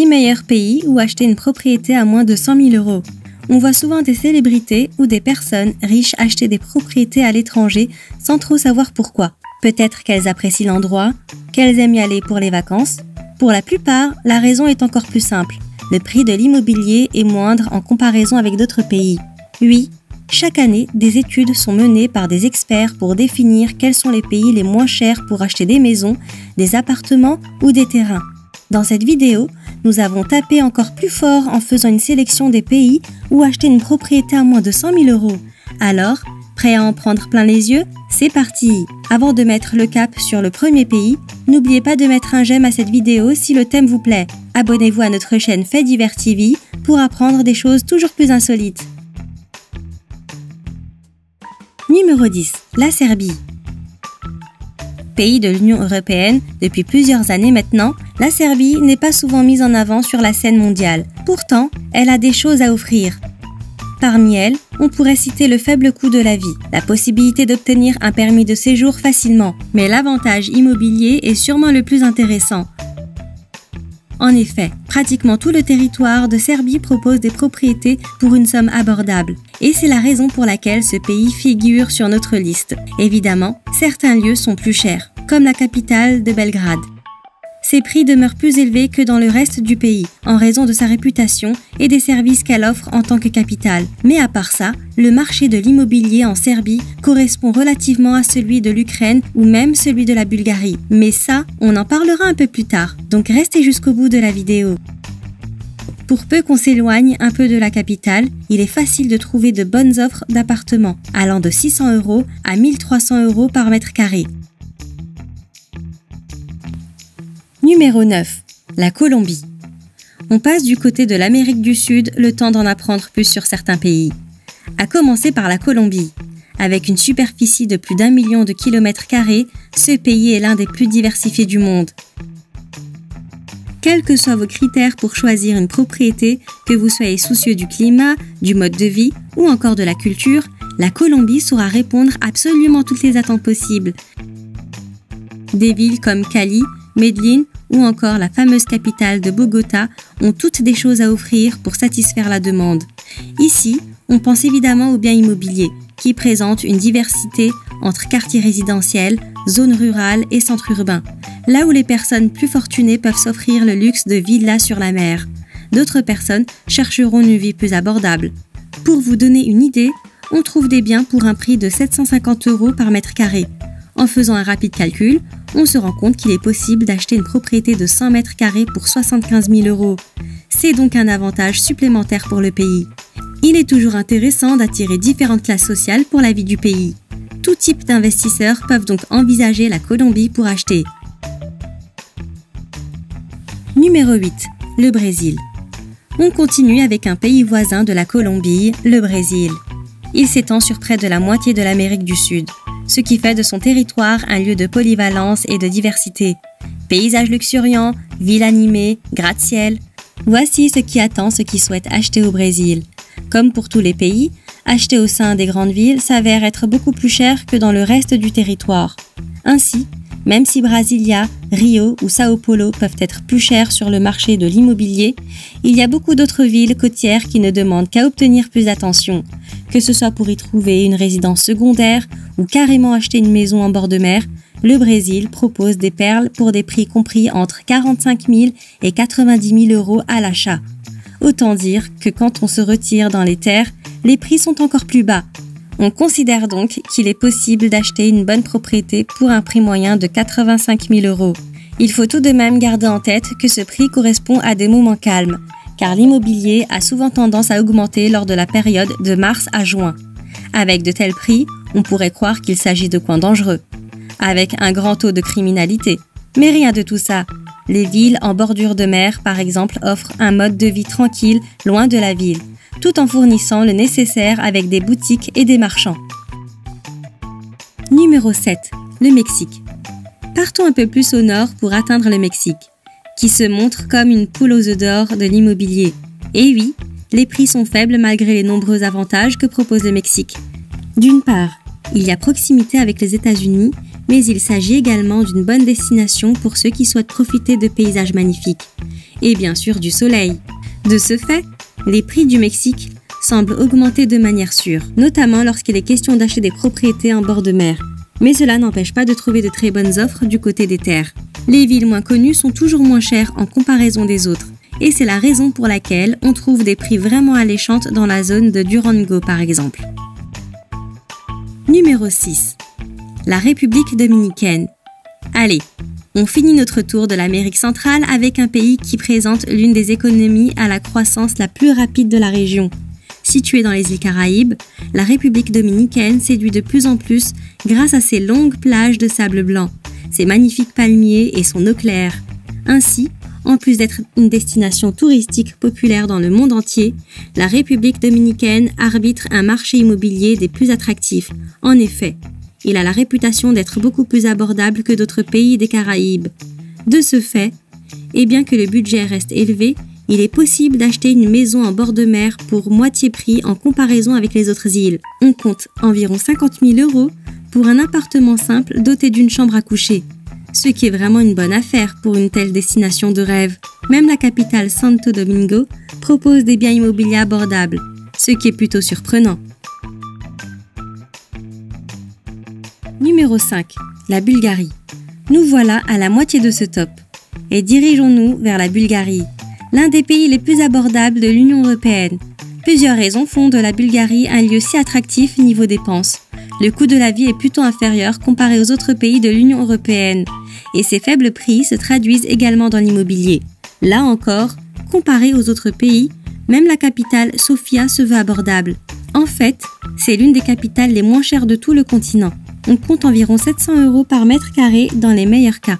meilleurs pays où acheter une propriété à moins de 100 000 euros. On voit souvent des célébrités ou des personnes riches acheter des propriétés à l'étranger sans trop savoir pourquoi. Peut-être qu'elles apprécient l'endroit, qu'elles aiment y aller pour les vacances. Pour la plupart, la raison est encore plus simple. Le prix de l'immobilier est moindre en comparaison avec d'autres pays. Oui, chaque année, des études sont menées par des experts pour définir quels sont les pays les moins chers pour acheter des maisons, des appartements ou des terrains. Dans cette vidéo, nous avons tapé encore plus fort en faisant une sélection des pays où acheter une propriété à moins de 100 000 euros. Alors, prêt à en prendre plein les yeux? C'est parti! Avant de mettre le cap sur le premier pays, n'oubliez pas de mettre un j'aime à cette vidéo si le thème vous plaît. Abonnez-vous à notre chaîne Faits Divers TV pour apprendre des choses toujours plus insolites. Numéro 10. La Serbie. Pays de l'Union européenne, depuis plusieurs années maintenant, la Serbie n'est pas souvent mise en avant sur la scène mondiale. Pourtant, elle a des choses à offrir. Parmi elles, on pourrait citer le faible coût de la vie, la possibilité d'obtenir un permis de séjour facilement. Mais l'avantage immobilier est sûrement le plus intéressant. En effet, pratiquement tout le territoire de Serbie propose des propriétés pour une somme abordable. Et c'est la raison pour laquelle ce pays figure sur notre liste. Évidemment, certains lieux sont plus chers, comme la capitale de Belgrade. Ses prix demeurent plus élevés que dans le reste du pays, en raison de sa réputation et des services qu'elle offre en tant que capitale. Mais à part ça, le marché de l'immobilier en Serbie correspond relativement à celui de l'Ukraine ou même celui de la Bulgarie. Mais ça, on en parlera un peu plus tard, donc restez jusqu'au bout de la vidéo. Pour peu qu'on s'éloigne un peu de la capitale, il est facile de trouver de bonnes offres d'appartements, allant de 600 euros à 1300 euros par mètre carré. Numéro 9. La Colombie. On passe du côté de l'Amérique du Sud le temps d'en apprendre plus sur certains pays. À commencer par la Colombie. Avec une superficie de plus d'1 million de kilomètres carrés, ce pays est l'un des plus diversifiés du monde. Quels que soient vos critères pour choisir une propriété, que vous soyez soucieux du climat, du mode de vie ou encore de la culture, la Colombie saura répondre à absolument toutes les attentes possibles. Des villes comme Cali, Medellín ou encore la fameuse capitale de Bogota ont toutes des choses à offrir pour satisfaire la demande. Ici, on pense évidemment aux biens immobiliers, qui présentent une diversité entre quartiers résidentiels, zones rurales et centres urbains, là où les personnes plus fortunées peuvent s'offrir le luxe de villas sur la mer. D'autres personnes chercheront une vie plus abordable. Pour vous donner une idée, on trouve des biens pour un prix de 750 euros par mètre carré. En faisant un rapide calcul, on se rend compte qu'il est possible d'acheter une propriété de 100 mètres carrés pour 75 000 euros. C'est donc un avantage supplémentaire pour le pays. Il est toujours intéressant d'attirer différentes classes sociales pour la vie du pays. Tout type d'investisseurs peuvent donc envisager la Colombie pour acheter. Numéro 8. Le Brésil. On continue avec un pays voisin de la Colombie, le Brésil. Il s'étend sur près de la moitié de l'Amérique du Sud, ce qui fait de son territoire un lieu de polyvalence et de diversité. Paysages luxuriants, villes animées, gratte-ciel. Voici ce qui attend ceux qui souhaitent acheter au Brésil. Comme pour tous les pays, acheter au sein des grandes villes s'avère être beaucoup plus cher que dans le reste du territoire. Ainsi, même si Brasilia, Rio ou Sao Paulo peuvent être plus chers sur le marché de l'immobilier, il y a beaucoup d'autres villes côtières qui ne demandent qu'à obtenir plus d'attention, que ce soit pour y trouver une résidence secondaire ou carrément acheter une maison en bord de mer. Le Brésil propose des perles pour des prix compris entre 45 000 et 90 000 euros à l'achat. Autant dire que quand on se retire dans les terres, les prix sont encore plus bas. On considère donc qu'il est possible d'acheter une bonne propriété pour un prix moyen de 85 000 euros. Il faut tout de même garder en tête que ce prix correspond à des moments calmes, car l'immobilier a souvent tendance à augmenter lors de la période de mars à juin. Avec de tels prix, on pourrait croire qu'il s'agit de coins dangereux, avec un grand taux de criminalité. Mais rien de tout ça. Les villes en bordure de mer, par exemple, offrent un mode de vie tranquille, loin de la ville, tout en fournissant le nécessaire avec des boutiques et des marchands. Numéro 7. Le Mexique. Partons un peu plus au nord pour atteindre le Mexique, qui se montre comme une poule aux œufs d'or de l'immobilier. Et oui, les prix sont faibles malgré les nombreux avantages que propose le Mexique. D'une part, il y a proximité avec les États-Unis, mais il s'agit également d'une bonne destination pour ceux qui souhaitent profiter de paysages magnifiques. et bien sûr du soleil. De ce fait, les prix du Mexique semblent augmenter de manière sûre, notamment lorsqu'il est question d'acheter des propriétés en bord de mer. Mais cela n'empêche pas de trouver de très bonnes offres du côté des terres. Les villes moins connues sont toujours moins chères en comparaison des autres, et c'est la raison pour laquelle on trouve des prix vraiment alléchantes dans la zone de Durango par exemple. Numéro 6. La République dominicaine. Allez, on finit notre tour de l'Amérique centrale avec un pays qui présente l'une des économies à la croissance la plus rapide de la région. Située dans les îles Caraïbes, la République dominicaine séduit de plus en plus grâce à ses longues plages de sable blanc, ses magnifiques palmiers et son eau claire. Ainsi, en plus d'être une destination touristique populaire dans le monde entier, la République dominicaine arbitre un marché immobilier des plus attractifs. En effet, il a la réputation d'être beaucoup plus abordable que d'autres pays des Caraïbes. De ce fait, et bien que le budget reste élevé, il est possible d'acheter une maison en bord de mer pour moitié prix en comparaison avec les autres îles. On compte environ 50 000 € pour un appartement simple doté d'une chambre à coucher. Ce qui est vraiment une bonne affaire pour une telle destination de rêve. Même la capitale Santo Domingo propose des biens immobiliers abordables, ce qui est plutôt surprenant. Numéro 5. La Bulgarie. Nous voilà à la moitié de ce top. Et dirigeons-nous vers la Bulgarie, l'un des pays les plus abordables de l'Union européenne. Plusieurs raisons font de la Bulgarie un lieu si attractif niveau dépenses. Le coût de la vie est plutôt inférieur comparé aux autres pays de l'Union européenne. Et ces faibles prix se traduisent également dans l'immobilier. Là encore, comparé aux autres pays, même la capitale Sofia se veut abordable. En fait, c'est l'une des capitales les moins chères de tout le continent. On compte environ 700 € par mètre carré dans les meilleurs cas,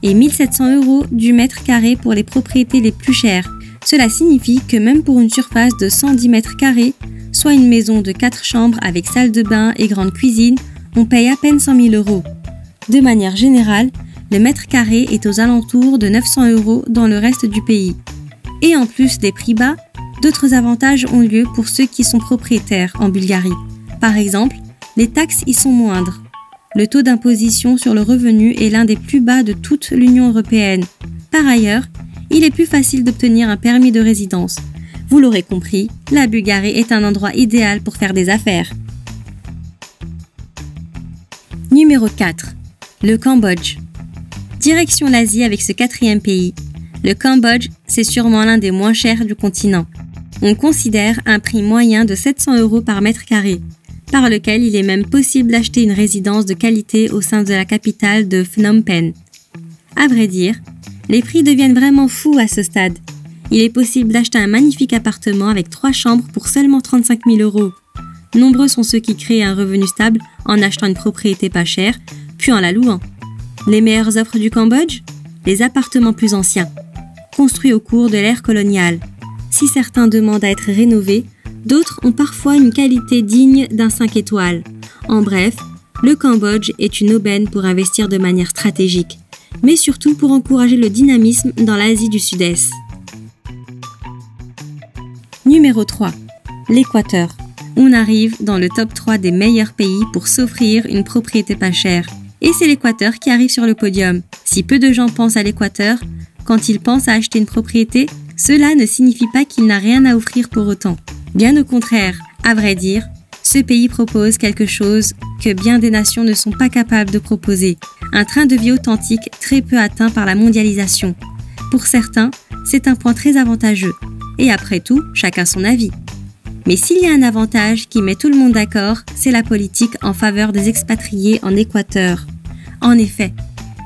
et 1700 € du mètre carré pour les propriétés les plus chères. Cela signifie que même pour une surface de 110 mètres carrés, soit une maison de 4 chambres avec salle de bain et grande cuisine, on paye à peine 100 000 €. De manière générale, le mètre carré est aux alentours de 900 € dans le reste du pays. Et en plus des prix bas, d'autres avantages ont lieu pour ceux qui sont propriétaires en Bulgarie. Par exemple, les taxes y sont moindres. Le taux d'imposition sur le revenu est l'un des plus bas de toute l'Union européenne. Par ailleurs, il est plus facile d'obtenir un permis de résidence. Vous l'aurez compris, la Bulgarie est un endroit idéal pour faire des affaires. Numéro 4. Le Cambodge. Direction l'Asie avec ce 4e pays. Le Cambodge, c'est sûrement l'un des moins chers du continent. On considère un prix moyen de 700 € par mètre carré, par lequel il est même possible d'acheter une résidence de qualité au sein de la capitale de Phnom Penh. À vrai dire, les prix deviennent vraiment fous à ce stade. Il est possible d'acheter un magnifique appartement avec 3 chambres pour seulement 35 000 €. Nombreux sont ceux qui créent un revenu stable en achetant une propriété pas chère, puis en la louant. Les meilleures offres du Cambodge ? Les appartements plus anciens, construits au cours de l'ère coloniale. Si certains demandent à être rénovés, d'autres ont parfois une qualité digne d'un 5 étoiles. En bref, le Cambodge est une aubaine pour investir de manière stratégique, mais surtout pour encourager le dynamisme dans l'Asie du Sud-Est. Numéro 3. L'Équateur. On arrive dans le top 3 des meilleurs pays pour s'offrir une propriété pas chère. Et c'est l'Équateur qui arrive sur le podium. Si peu de gens pensent à l'Équateur, quand ils pensent à acheter une propriété, cela ne signifie pas qu'il n'a rien à offrir pour autant. Bien au contraire, à vrai dire, ce pays propose quelque chose que bien des nations ne sont pas capables de proposer. Un train de vie authentique très peu atteint par la mondialisation. Pour certains, c'est un point très avantageux. Et après tout, chacun son avis. Mais s'il y a un avantage qui met tout le monde d'accord, c'est la politique en faveur des expatriés en Équateur. En effet,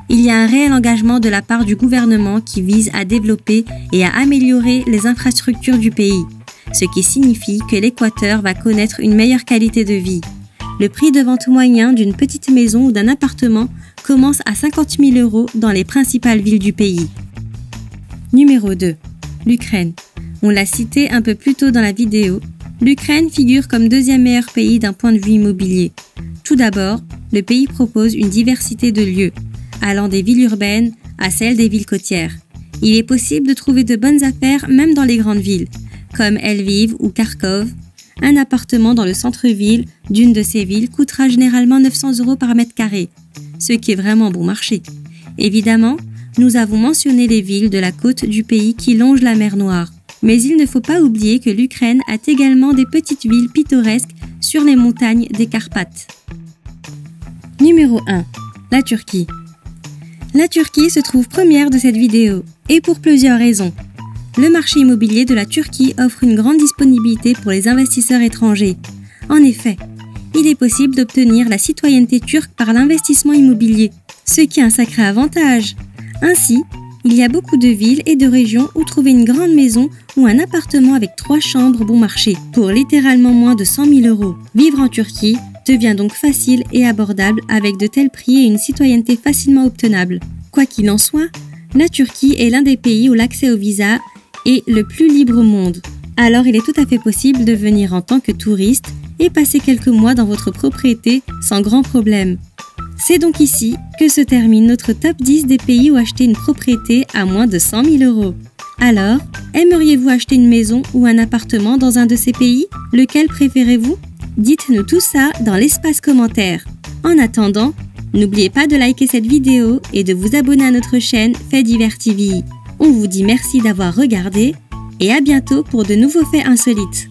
il y a un réel engagement de la part du gouvernement qui vise à développer et à améliorer les infrastructures du pays, ce qui signifie que l'Équateur va connaître une meilleure qualité de vie. Le prix de vente moyen d'une petite maison ou d'un appartement commence à 50 000 € dans les principales villes du pays. Numéro 2. L'Ukraine. On l'a cité un peu plus tôt dans la vidéo. L'Ukraine figure comme 2e meilleur pays d'un point de vue immobilier. Tout d'abord, le pays propose une diversité de lieux, allant des villes urbaines à celles des villes côtières. Il est possible de trouver de bonnes affaires même dans les grandes villes, comme Lviv ou Kharkov. Un appartement dans le centre-ville d'une de ces villes coûtera généralement 900 € par mètre carré, ce qui est vraiment bon marché. Évidemment, nous avons mentionné les villes de la côte du pays qui longent la mer Noire. Mais il ne faut pas oublier que l'Ukraine a également des petites villes pittoresques sur les montagnes des Carpates. Numéro 1. La Turquie. La Turquie se trouve première de cette vidéo, et pour plusieurs raisons. Le marché immobilier de la Turquie offre une grande disponibilité pour les investisseurs étrangers. En effet, il est possible d'obtenir la citoyenneté turque par l'investissement immobilier, ce qui est un sacré avantage. Ainsi, il y a beaucoup de villes et de régions où trouver une grande maison ou un appartement avec 3 chambres bon marché pour littéralement moins de 100 000 €. Vivre en Turquie devient donc facile et abordable avec de tels prix et une citoyenneté facilement obtenable. Quoi qu'il en soit, la Turquie est l'un des pays où l'accès au visa est le plus libre au monde. Alors il est tout à fait possible de venir en tant que touriste et passer quelques mois dans votre propriété sans grand problème. C'est donc ici que se termine notre top 10 des pays où acheter une propriété à moins de 100 000 €. Alors, aimeriez-vous acheter une maison ou un appartement dans un de ces pays? Lequel préférez-vous? Dites-nous tout ça dans l'espace commentaire. En attendant, n'oubliez pas de liker cette vidéo et de vous abonner à notre chaîne Faits Divers TV. On vous dit merci d'avoir regardé et à bientôt pour de nouveaux faits insolites.